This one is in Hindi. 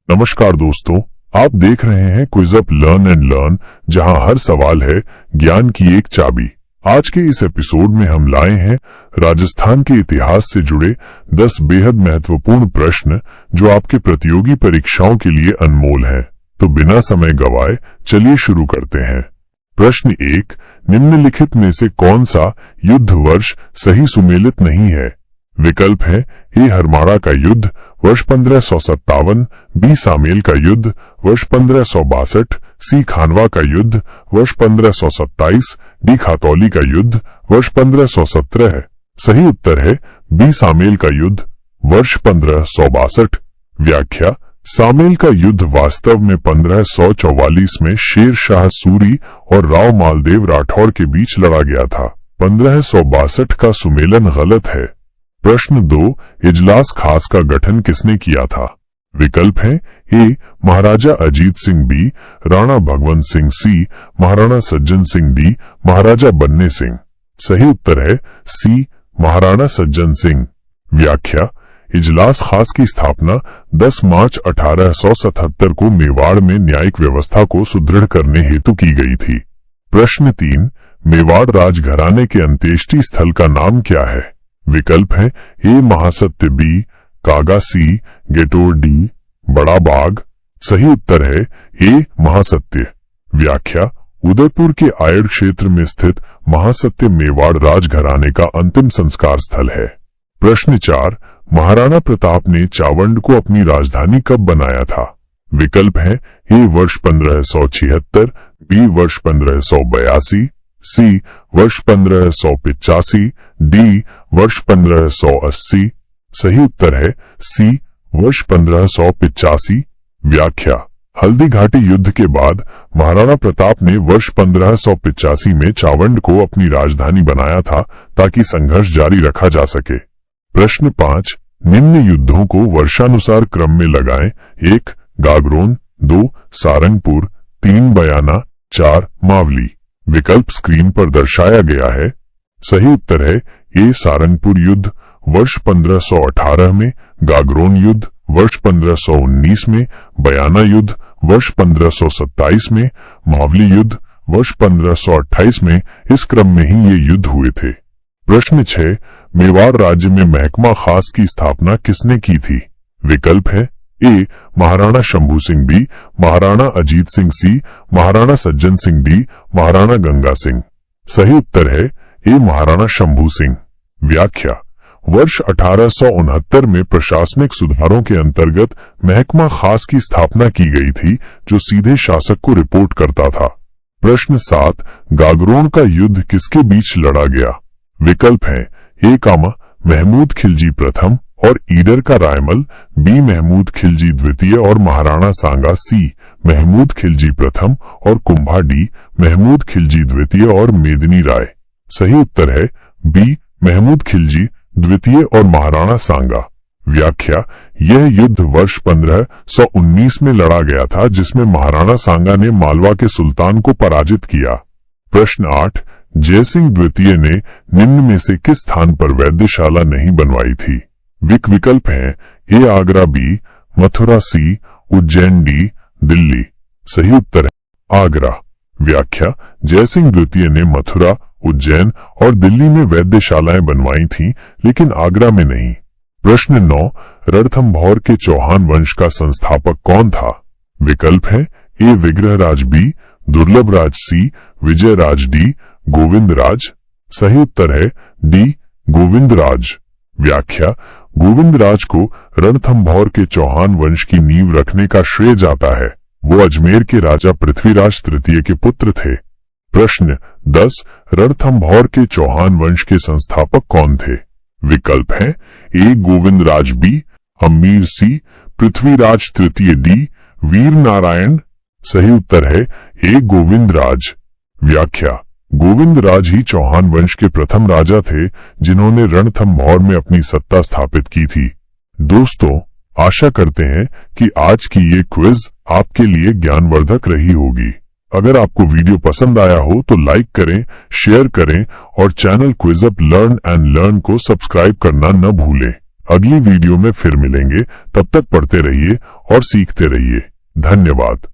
नमस्कार दोस्तों, आप देख रहे हैं quiz up learn and learn, जहां हर सवाल है ज्ञान की एक चाबी। आज के इस एपिसोड में हम लाए हैं राजस्थान के इतिहास से जुड़े 10 बेहद महत्वपूर्ण प्रश्न जो आपके प्रतियोगी परीक्षाओं के लिए अनमोल हैं। तो बिना समय गवाए चलिए शुरू करते हैं। प्रश्न 1, निम्नलिखित में से कौन सा युद्ध वर्ष सही सुमेलित नहीं है? विकल्प है ए हरमाड़ा का युद्ध वर्ष 1557, बी सामेल का युद्ध वर्ष 1562, सी खानवा का युद्ध वर्ष 1527, डी खातौली का युद्ध वर्ष 1517। सही उत्तर है बी सामेल का युद्ध वर्ष 1562। व्याख्या: सामेल का युद्ध वास्तव में 1544 में शेर शाह सूरी और राव मालदेव राठौर के बीच लड़ा गया था। 1562 का सुमेलन गलत है। प्रश्न 2, इजलास खास का गठन किसने किया था? विकल्प हैं ए महाराजा अजीत सिंह, बी राणा भगवंत सिंह, सी महाराणा सज्जन सिंह, डी महाराजा बन्ने सिंह। सही उत्तर है सी महाराणा सज्जन सिंह। व्याख्या: इजलास खास की स्थापना 10 मार्च 1877 को मेवाड़ में न्यायिक व्यवस्था को सुदृढ़ करने हेतु की गई थी। प्रश्न 3, मेवाड़ राजघराने के अंत्येष्टि स्थल का नाम क्या है? विकल्प है ए महासत्य, बी कागा, सी गेटोर, डी बड़ा बाग। सही उत्तर है ए महासत्य। व्याख्या: उदयपुर के आयड़ क्षेत्र में स्थित महासत्य मेवाड़ राजघराने का अंतिम संस्कार स्थल है। प्रश्न 4, महाराणा प्रताप ने चावंड को अपनी राजधानी कब बनाया था? विकल्प है ए वर्ष 1576, बी वर्ष 1582, सी वर्ष 1585, डी वर्ष 1580। सही उत्तर है सी वर्ष 1585। व्याख्या: हल्दी घाटी युद्ध के बाद महाराणा प्रताप ने वर्ष 1585 में चावंड को अपनी राजधानी बनाया था ताकि संघर्ष जारी रखा जा सके। प्रश्न 5, निम्न युद्धों को वर्षानुसार क्रम में लगाएं। 1 गागरोन, 2 सारंगपुर, 3 बयाना, 4 मावली। विकल्प स्क्रीन पर दर्शाया गया है। सही उत्तर है ए सारंगपुर युद्ध वर्ष 1518 में, गागरोन युद्ध वर्ष 1519 में, बयाना युद्ध वर्ष 1527 में, मावली युद्ध वर्ष 1528 में। इस क्रम में ही ये युद्ध हुए थे। प्रश्न 6, मेवाड़ राज्य में महकमा खास की स्थापना किसने की थी? विकल्प है ए महाराणा शंभू सिंह, बी महाराणा अजीत सिंह, सी महाराणा सज्जन सिंह, डी महाराणा गंगा सिंह। सही उत्तर है ए महाराणा शंभू सिंह। व्याख्या: वर्ष 1869 में प्रशासनिक सुधारों के अंतर्गत महकमा खास की स्थापना की गई थी जो सीधे शासक को रिपोर्ट करता था। प्रश्न 7, गागरोन का युद्ध किसके बीच लड़ा गया? विकल्प है ए कामा महमूद खिलजी प्रथम और ईडर का रायमल, बी महमूद खिलजी द्वितीय और महाराणा सांगा, सी महमूद खिलजी प्रथम और कुंभा, डी महमूद खिलजी द्वितीय और मेदिनी राय। सही उत्तर है बी महमूद खिलजी द्वितीय और महाराणा सांगा। व्याख्या: यह युद्ध वर्ष 1519 में लड़ा गया था जिसमें महाराणा सांगा ने मालवा के सुल्तान को पराजित किया। प्रश्न 8, जयसिंह द्वितीय ने निम्न में से किस स्थान पर वैद्यशाला नहीं बनवाई थी? विकल्प हैं ए आगरा, बी मथुरा, सी उज्जैन, डी दिल्ली। सही उत्तर है आगरा। व्याख्या: जयसिंह द्वितीय ने मथुरा, उज्जैन और दिल्ली में वैद्यशालाएं बनवाई थीं, लेकिन आगरा में नहीं। प्रश्न 9, रणथंभौर के चौहान वंश का संस्थापक कौन था? विकल्प है ए विग्रहराज, बी दुर्लभराज, सी विजयराज, डी गोविंदराज। सही उत्तर है डी गोविंदराज। व्याख्या: गोविंदराज को रणथंभौर के चौहान वंश की नींव रखने का श्रेय जाता है। वो अजमेर के राजा पृथ्वीराज तृतीय के पुत्र थे। प्रश्न 10, रणथंभौर के चौहान वंश के संस्थापक कौन थे? विकल्प हैं ए गोविंदराज, बी हम्मीर, सी पृथ्वीराज तृतीय, डी वीर नारायण। सही उत्तर है ए गोविंदराज। व्याख्या: गोविंदराज ही चौहान वंश के प्रथम राजा थे जिन्होंने रणथंभौर में अपनी सत्ता स्थापित की थी। दोस्तों, आशा करते हैं कि आज की ये क्विज आपके लिए ज्ञानवर्धक रही होगी। अगर आपको वीडियो पसंद आया हो तो लाइक करें, शेयर करें और channel quiz up learn and learn को सब्सक्राइब करना न भूलें। अगली वीडियो में फिर मिलेंगे। तब तक पढ़ते रहिए और सीखते रहिए। धन्यवाद।